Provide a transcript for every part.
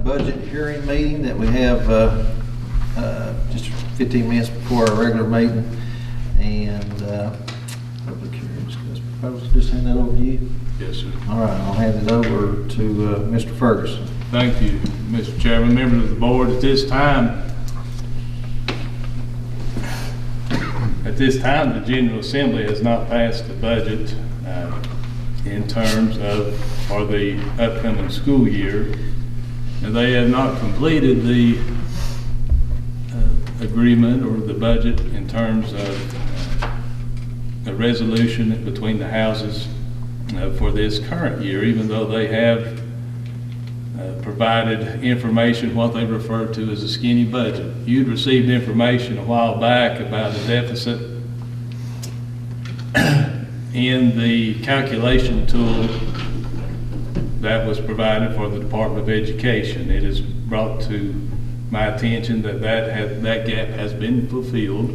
budget hearing meeting that we have just 15 minutes before our regular meeting. And public hearing discuss proposals. Just hand that over to you. Yes, sir. All right, I'll hand it over to Mr. Ferguson. Thank you, Mr. Chairman, members of the board. At this time, the General Assembly has not passed the budget in terms of for the upcoming school year, and they have not completed the agreement or the budget in terms of a resolution between the houses for this current year, even though they have provided information, what they refer to as a skinny budget. You'd received information a while back about a deficit in the calculation tool that was provided for the Department of Education. It is brought to my attention that that gap has been fulfilled,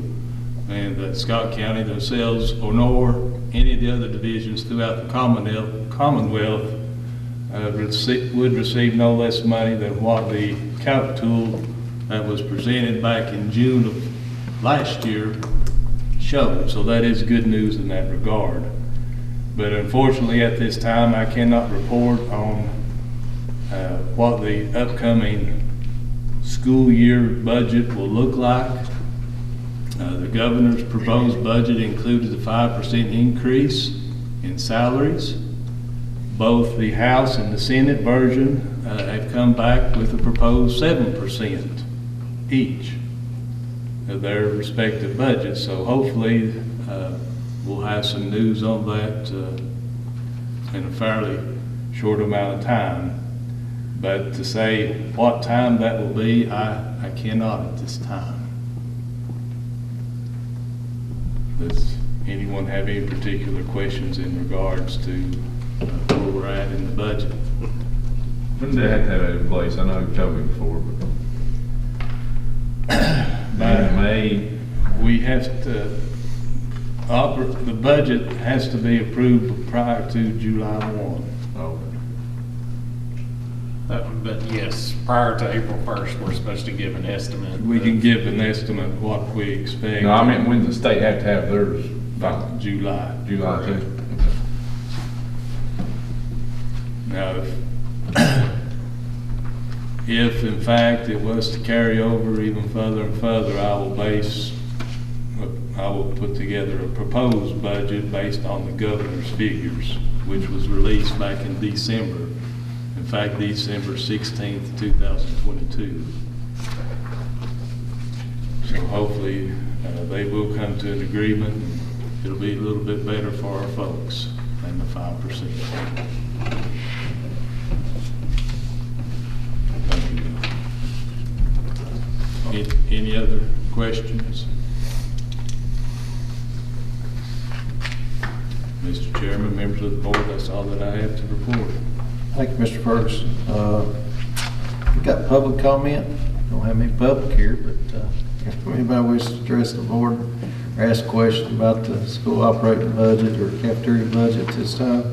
and that Scott County themselves, or nor any of the other divisions throughout the Commonwealth would receive no less money than what the calc tool that was presented back in June of last year showed. So that is good news in that regard. But unfortunately at this time I cannot report on what the upcoming school year budget will look like. The governor's proposed budget included a 5% increase in salaries. Both the House and the Senate version have come back with a proposed 7% each of their respective budgets. So hopefully we'll have some news on that in a fairly short amount of time. But to say what time that will be, I cannot at this time. Does anyone have any particular questions in regards to where we're at in the budget? When do they have to have that in place? I know you've told me before, but by May, we have to the budget has to be approved prior to July 1. But yes, prior to April 1st, we're supposed to give an estimate. We can give an estimate of what we expect. No, I mean, when the state have to have theirs by July. July 2. Now, if in fact it was to carry over even further and further, I will put together a proposed budget based on the governor's figures, which was released back in December. In fact, December 16th, 2022. So hopefully they will come to an agreement. And it'll be a little bit better for our folks than the 5%. Thank you. Any other questions? Mr. Chairman, members of the board, that's all that I have to report. Thank you, Mr. Ferguson. We got public comment. Don't have any public here, but if anybody wishes to address the board or ask a question about the school operating budget or cafeteria budget at this time.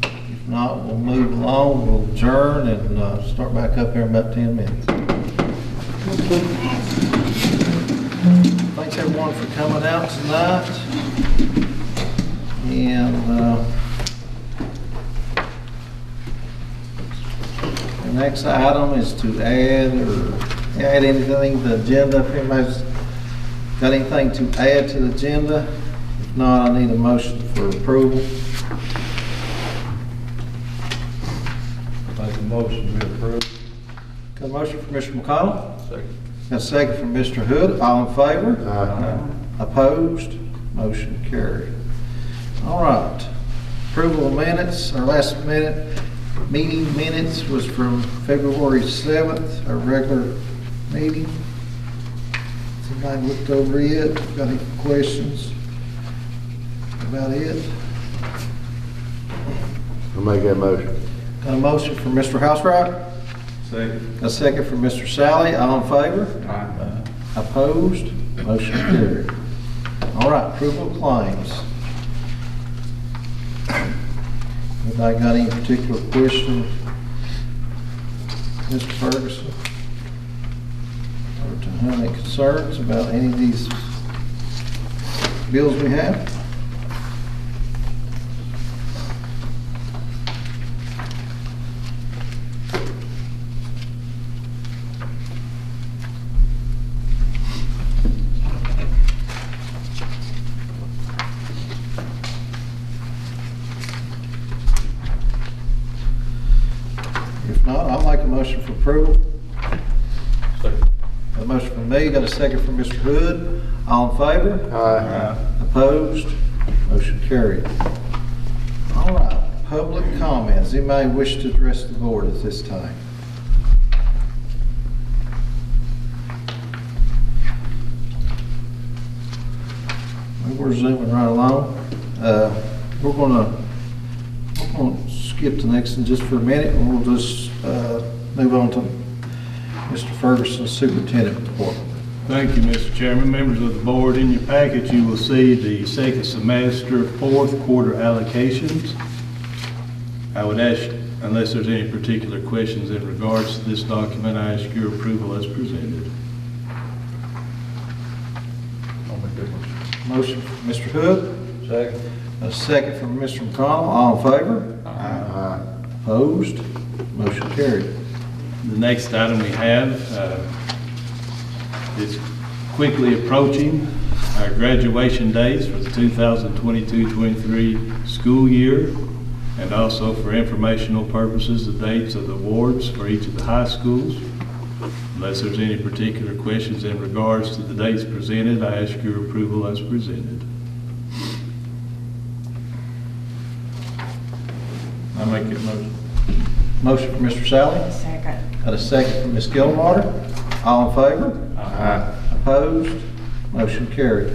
If not, we'll move along. We'll adjourn and start back up here in about 10 minutes. Thanks everyone for coming out tonight. And the next item is to add anything to the agenda. If anybody's got anything to add to the agenda, if not, I need a motion for approval. Make a motion to approve. Got a motion from Mr. McConnell? Second. Got a second from Mr. Hood. All in favor? Aye. Opposed? Motion carried. All right. Approval of minutes. Our last meeting minutes was from February 7th, our regular meeting. Somebody looked over it. Got any questions about it? I'll make that motion. Got a motion from Mr. Housewright. Second. A second from Mr. Sally. All in favor? Aye. Opposed? Motion carried. All right, approval of claims. Anybody got any particular questions? Mr. Ferguson? Or to have any concerns about any of these bills we have? If not, I'll make a motion for approval. Second. A motion from me, got a second from Mr. Hood. All in favor? Aye. Opposed? Motion carried. All right, public comments. Anybody wish to address the board at this time? We're zooming right along. We're gonna skip to the next one just for a minute, and we'll just move on to Mr. Ferguson's superintendent report. Thank you, Mr. Chairman. Members of the board, in your package, you will see the second semester, fourth quarter allocations. I would ask, unless there's any particular questions in regards to this document, I ask your approval as presented. I'll make that motion. Motion from Mr. Hood, Second. a second from Mr. McConnell. All in favor? Aye. Opposed? Motion carried. The next item we have is quickly approaching our graduation days for the 2022-23 school year, and also for informational purposes, the dates of the awards for each of the high schools. Unless there's any particular questions in regards to the dates presented, I ask your approval as presented. I make that motion. Motion from Mr. Sally, Second. got a second from Ms. Gilwater. All in favor? Aye. Opposed? Motion carried.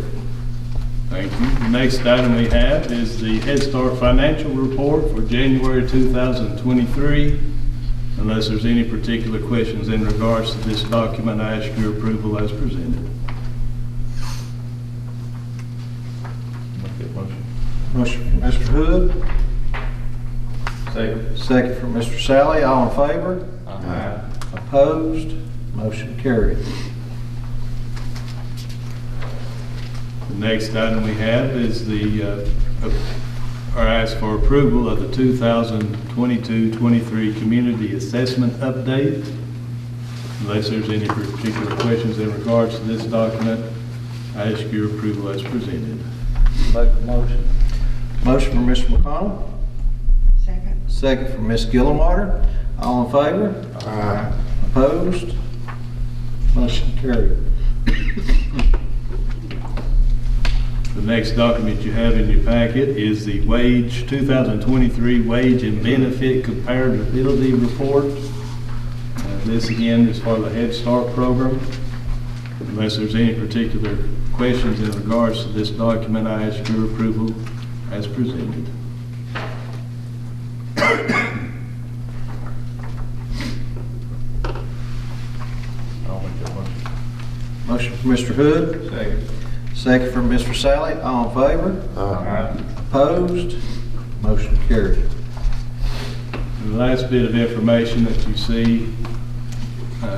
Thank you. The next item we have is the Head Start financial report for January 2023. Unless there's any particular questions in regards to this document, I ask your approval as presented. Make that motion. Motion from Mr. Hood, Second. second from Mr. Sally. All in favor? Aye. Opposed? Motion carried. The next item we have is ask for approval of the 2022-23 Community Assessment Update. Unless there's any particular questions in regards to this document, I ask your approval as presented. Make a motion. Motion from Mr. McConnell, Second. second from Ms. Gilwater. All in favor? Aye. Opposed? Motion carried. The next document you have in your packet is the 2023 Wage and Benefit Comparability Report. This again is for the Head Start program. Unless there's any particular questions in regards to this document, I ask your approval as presented. I'll make that motion. Motion from Mr. Hood, Second. second from Mr. Sally. All in favor? Aye. Opposed? Motion carried. And the last bit of information that you see,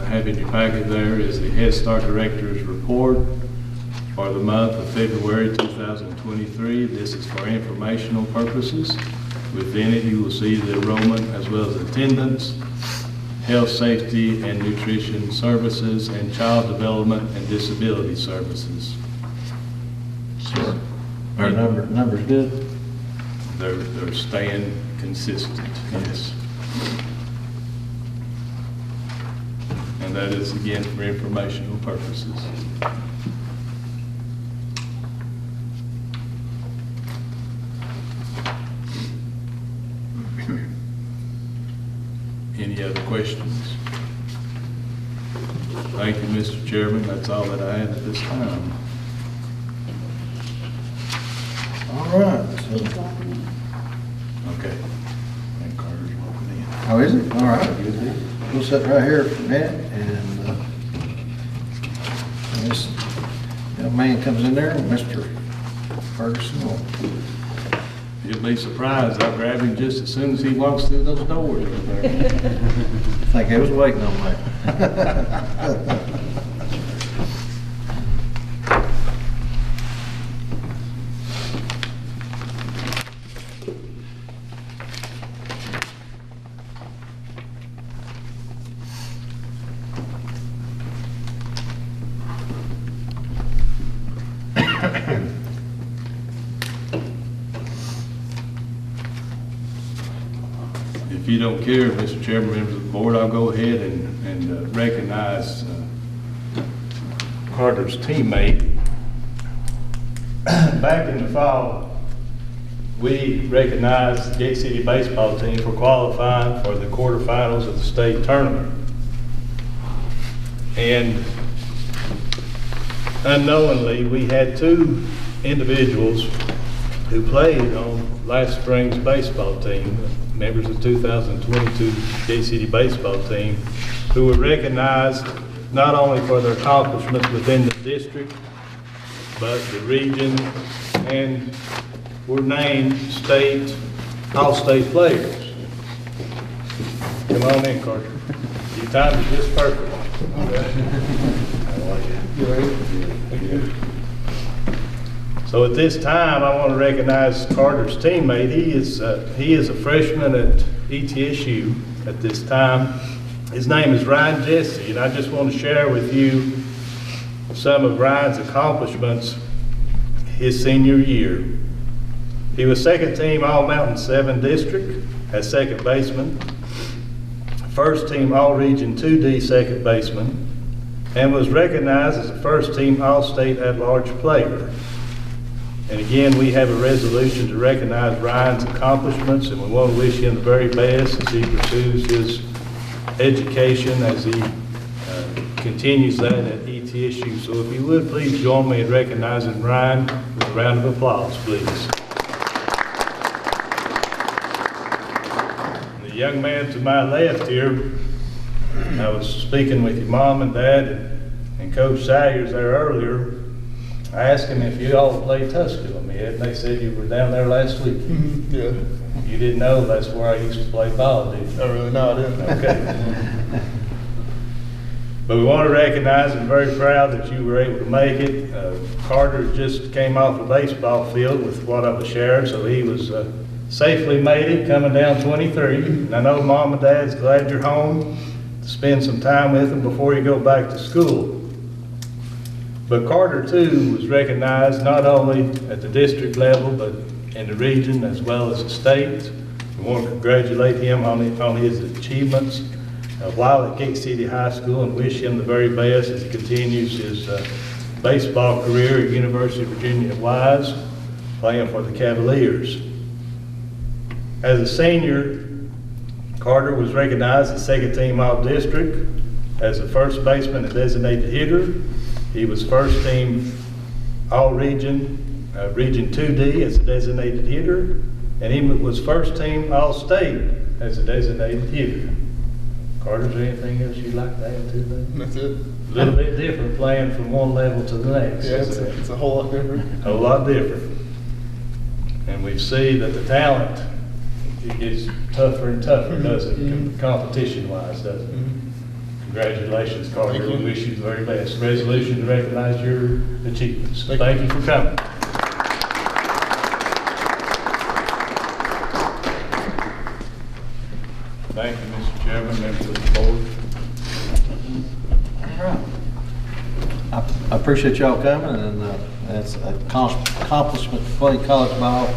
have in your packet there is the Head Start Director's Report for the month of February 2023. This is for informational purposes. Within it, you will see the enrollment as well as attendance, health, safety, and nutrition services, and child development and disability services. Sir, our number's good. They're staying consistent, yes. And that is again for informational purposes. Any other questions? Thank you, Mr. Chairman. That's all that I have at this time. All right. He's So, walking in. Okay. And Carter's walking in. oh, is it? All right. We'll sit right here for a minute, and this young man comes in there, and Mr. Ferguson will You'll be surprised, I grab him just as soon as he walks through those doors over there. I think I was waiting on that. If you don't care, Mr. Chairman, members of the board, I'll go ahead and recognize Carter's teammate. Back in the fall, we recognized the Gate City baseball team for qualifying for the quarterfinals of the state tournament. And unknowingly, we had two individuals who played on last spring's baseball team, members of the 2022 Gate City baseball team, who were recognized not only for their accomplishments within the district, but the region, and were named all-state players. Come on in, Carter. Your time is just perfect. You ready? So at this time, I want to recognize Carter's teammate. He is a freshman at ETSU at this time. His name is Ryan Jesse, and I just want to share with you some of Ryan's accomplishments his senior year. He was second team All-Mountain 7 District as second baseman, first team All-Region 2D second baseman, and was recognized as a first team All-State at-large player. And again, we have a resolution to recognize Ryan's accomplishments, and we want to wish him the very best as he pursues his education, as he continues that at ETSU. So if you would, please join me in recognizing Ryan with a round of applause, please. The young man to my left here, I was speaking with your mom and dad and Coach Salyers there earlier. I asked him if you all played Tusculum yet, and they said you were down there last week. Yeah. You didn't know that's where I used to play ball, did you? I really know, I didn't. Okay. But we want to recognize and very proud that you were able to make it. Carter just came off a baseball field with what I was sharing, so he was safely made it coming down 23. And I know Mom and Dad's glad you're home to spend some time with them before you go back to school. But Carter, too, was recognized not only at the district level, but in the region as well as the state. We want to congratulate him on his achievements while at Gate City High School, and wish him the very best as he continues his baseball career at University of Virginia at Wise, playing for the Cavaliers. As a senior, Carter was recognized as second team All-District as the first baseman and designated hitter. He was first team All-Region, Region 2D as a designated hitter, and he was first team All-State as a designated hitter. Carter, is there anything else you'd like to add to that? That's it. A little bit different playing from one level to the next. Yeah, it's a whole lot different. A lot different. And we see that the talent, it gets tougher and tougher, doesn't it, competition-wise, doesn't it? Congratulations, Carter. Thank you. We wish you the very best. Resolution to recognize your achievements. Thank you for coming. Thank you, Mr. Chairman, members of the board. All right. I appreciate y'all coming, and it's an accomplishment to play college ball.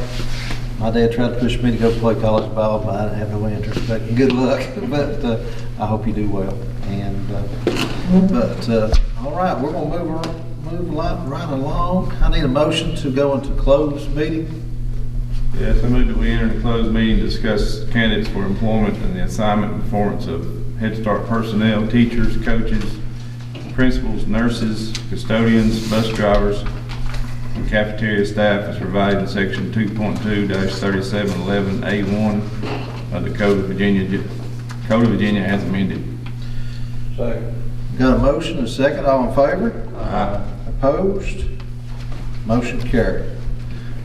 My dad tried to push me to go play college ball, but I didn't have no interest. But good luck. But I hope you do well. And all right, we're gonna move right along. I need a motion to go into closed meeting. Yes, I move that we enter into closed meeting to discuss candidates for employment and the assignment and performance of Head Start personnel, teachers, coaches, principals, nurses, custodians, bus drivers, and cafeteria staff as provided in section 2.2-3711A1 of the Code of Virginia as amended. Second. Got a motion and a second. All in favor? Aye. Opposed? Motion carried.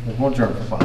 We're going to adjourn for 5.